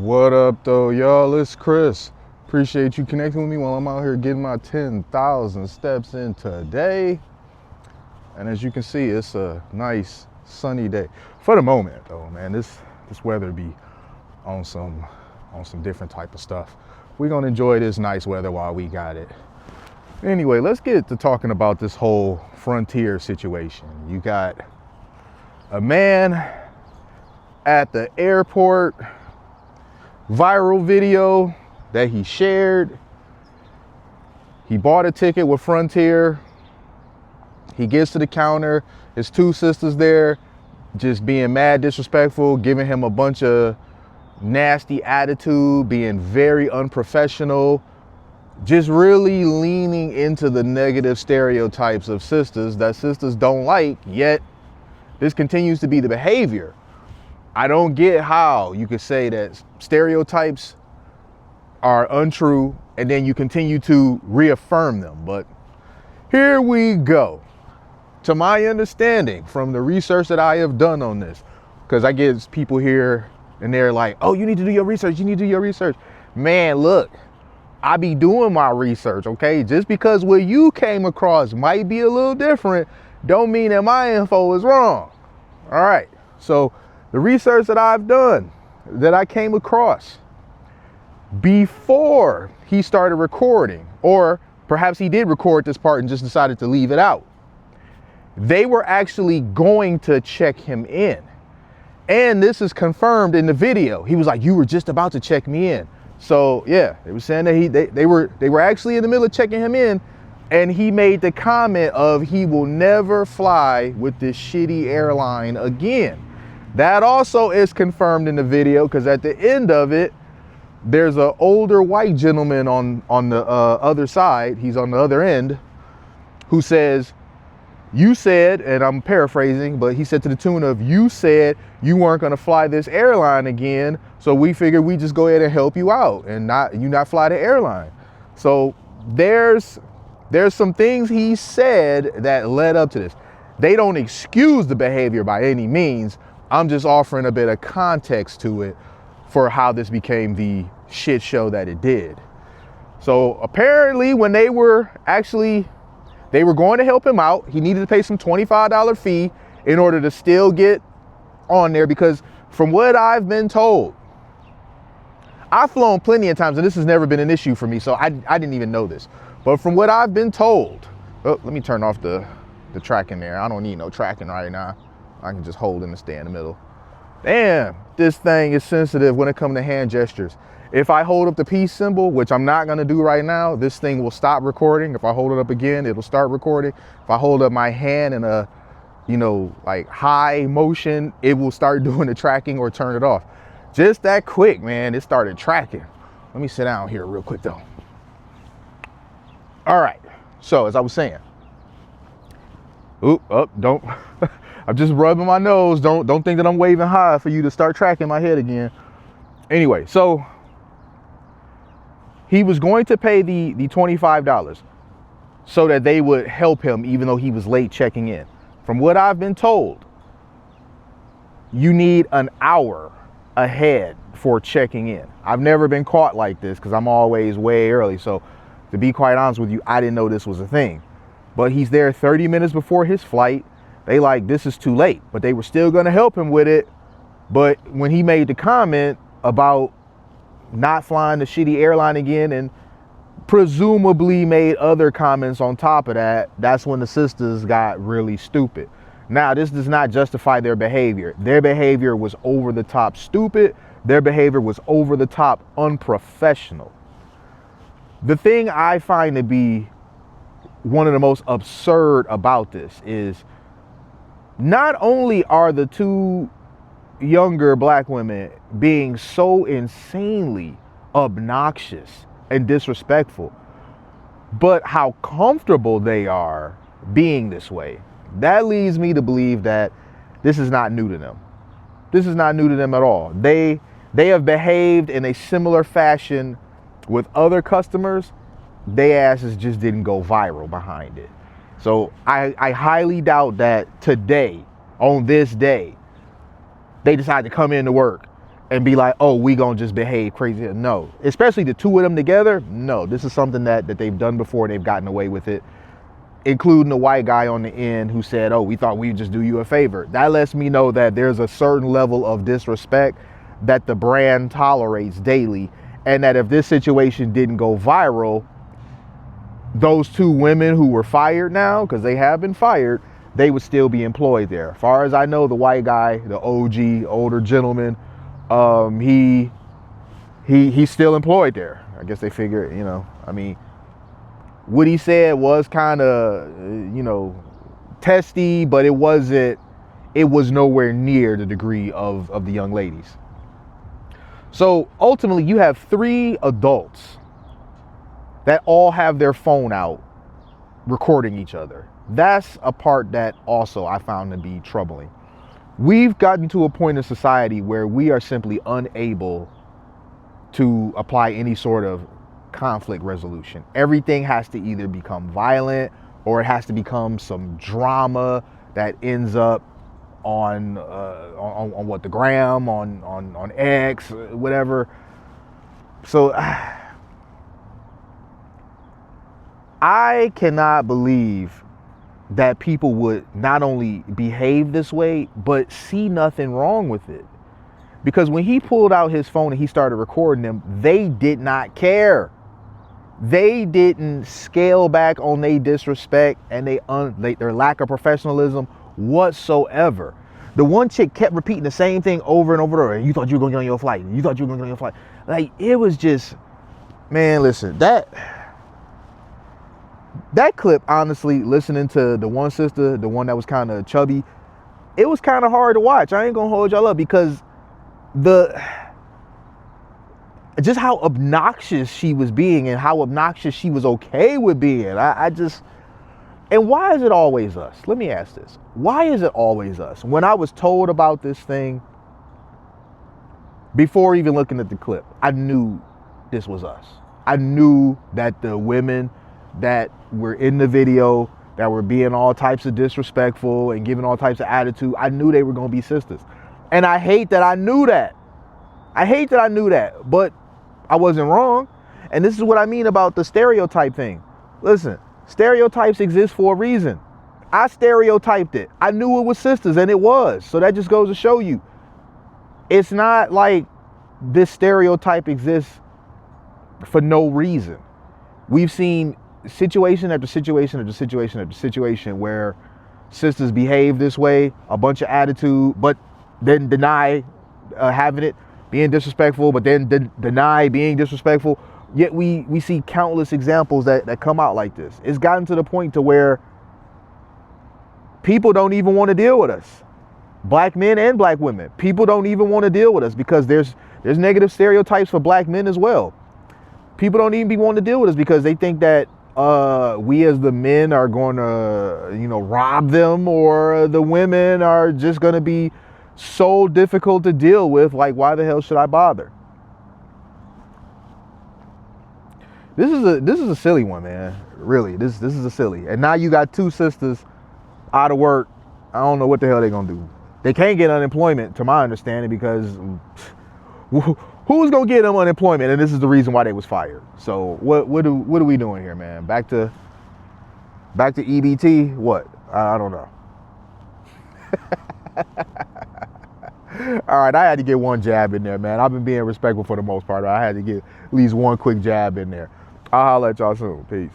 What up though, y'all? It's Chris. Appreciate you connecting with me while I'm out here getting my 10,000 steps in today. And as you can see, it's a nice sunny day. For the moment though, man, this weather be on some different type of stuff. We're gonna enjoy this nice weather while we got it. Anyway, let's get to talking about this whole Frontier situation. You got a man at the airport, viral video that he shared. He bought a ticket with Frontier. He gets to the counter, his two sisters there just being mad disrespectful, giving him a bunch of nasty attitude, being very unprofessional, just really leaning into the negative stereotypes of sisters that sisters don't like, yet this continues to be the behavior. I don't get how you could say that stereotypes are untrue and then you continue to reaffirm them. But here we go. To my understanding, from the research that I have done on this, because I get people here and they're like, oh, you need to do your research. You need to do your research. Man, look, I be doing my research, okay? Just because what you came across might be a little different, don't mean that my info is wrong. All right, so the research that I've done, that I came across before he started recording, or perhaps he did record this part and just decided to leave it out, they were actually going to check him in. And this is confirmed in the video. He was like, you were just about to check me in. So yeah, they were saying that they were actually in the middle of checking him in, and he made the comment of he will never fly with this shitty airline again. That also is confirmed in the video, because at the end of it, there's an older white gentleman on the other side, he's on the other end, who says, you said, and I'm paraphrasing, but he said to the tune of, you said you weren't going to fly this airline again, so we figured we just go ahead and help you out and not fly the airline. So there's some things he said that led up to this. They don't excuse the behavior by any means. I'm just offering a bit of context to it for how this became the shit show that it did. So apparently when they were going to help him out, he needed to pay some $25 fee in order to still get on there, because from what I've been told, I've flown plenty of times and this has never been an issue for me, so I didn't even know this. But from what I've been told, oh, let me turn off the tracking there. I don't need no tracking right now. I can just hold and stay in the middle. Damn, this thing is sensitive when it comes to hand gestures. If I hold up the peace symbol, which I'm not gonna do right now, this thing will stop recording. If I hold it up again, it'll start recording. If I hold up my hand in a, like high motion, it will start doing the tracking or turn it off. Just that quick, man, it started tracking. Let me sit down here real quick though. All right, so as I was saying, don't, I'm just rubbing my nose. Don't think that I'm waving high for you to start tracking my head again. Anyway, so he was going to pay the $25 so that they would help him even though he was late checking in. From what I've been told, you need an hour ahead for checking in. I've never been caught like this because I'm always way early. So to be quite honest with you, I didn't know this was a thing. But he's there 30 minutes before his flight. They like, this is too late, but they were still going to help him with it. But when he made the comment about not flying the shitty airline again and presumably made other comments on top of that, that's when the sisters got really stupid. Now, this does not justify their behavior. Their behavior was over the top stupid. Their behavior was over the top unprofessional. The thing I find to be one of the most absurd about this is not only are the two younger black women being so insanely obnoxious and disrespectful, but how comfortable they are being this way. That leads me to believe that this is not new to them. This is not new to them at all. They have behaved in a similar fashion with other customers. They asses just didn't go viral behind it. So I highly doubt that today, on this day, they decide to come into work and be like, oh, we gonna just behave crazy. No, especially the two of them together. No, this is something that they've done before. They've gotten away with it, including the white guy on the end who said, oh, we thought we'd just do you a favor. That lets me know that there's a certain level of disrespect that the brand tolerates daily, and that if this situation didn't go viral, those two women who were fired now, because they have been fired, they would still be employed there. As far as I know, the white guy, the OG, older gentleman, he's still employed there. I guess they figure, you know, I mean, what he said was kind of, you know, testy, but it was nowhere near the degree of the young ladies. So ultimately, you have 3 adults that all have their phone out recording each other. That's a part that also I found to be troubling. We've gotten to a point in society where we are simply unable to apply any sort of conflict resolution. Everything has to either become violent or it has to become some drama that ends up on what, the gram, on X, whatever. So I cannot believe that people would not only behave this way, but see nothing wrong with it. Because when he pulled out his phone and he started recording them, they did not care. They didn't scale back on their disrespect and their lack of professionalism whatsoever. The one chick kept repeating the same thing over and over and over. You thought you were going to get on your flight. You thought you were going to get on your flight. Like, it was just, man, listen, that clip, honestly, listening to the one sister, the one that was kind of chubby, it was kind of hard to watch. I ain't going to hold y'all up, because just how obnoxious she was being and how obnoxious she was okay with being. And why is it always us? Let me ask this. Why is it always us? When I was told about this thing, before even looking at the clip, I knew this was us. I knew that the women that were in the video, that were being all types of disrespectful and giving all types of attitude, I knew they were going to be sisters. And I hate that I knew that. But I wasn't wrong. And this is what I mean about the stereotype thing. Listen, stereotypes exist for a reason. I stereotyped it. I knew it was sisters, and it was. So that just goes to show you, it's not like this stereotype exists for no reason. We've seen situation after situation after situation after situation where sisters behave this way, a bunch of attitude, but then deny having it, being disrespectful, but then deny being disrespectful. Yet we see countless examples that come out like this. It's gotten to the point to where people don't even want to deal with us. Black men and black women. People don't even want to deal with us because there's negative stereotypes for black men as well. People don't even be wanting to deal with us because they think that we as the men are going to, rob them, or the women are just going to be so difficult to deal with. Like, why the hell should I bother? This is a silly one, man. Really, this is a silly. And now you got 2 sisters out of work. I don't know what the hell they're gonna do. They can't get unemployment, to my understanding, because who's gonna get them unemployment? And this is the reason why they was fired. So what are we doing here, man? Back to EBT? What? I don't know. All right, I had to get one jab in there, man. I've been being respectful for the most part. I had to get at least one quick jab in there. I'll holler at y'all soon. Peace.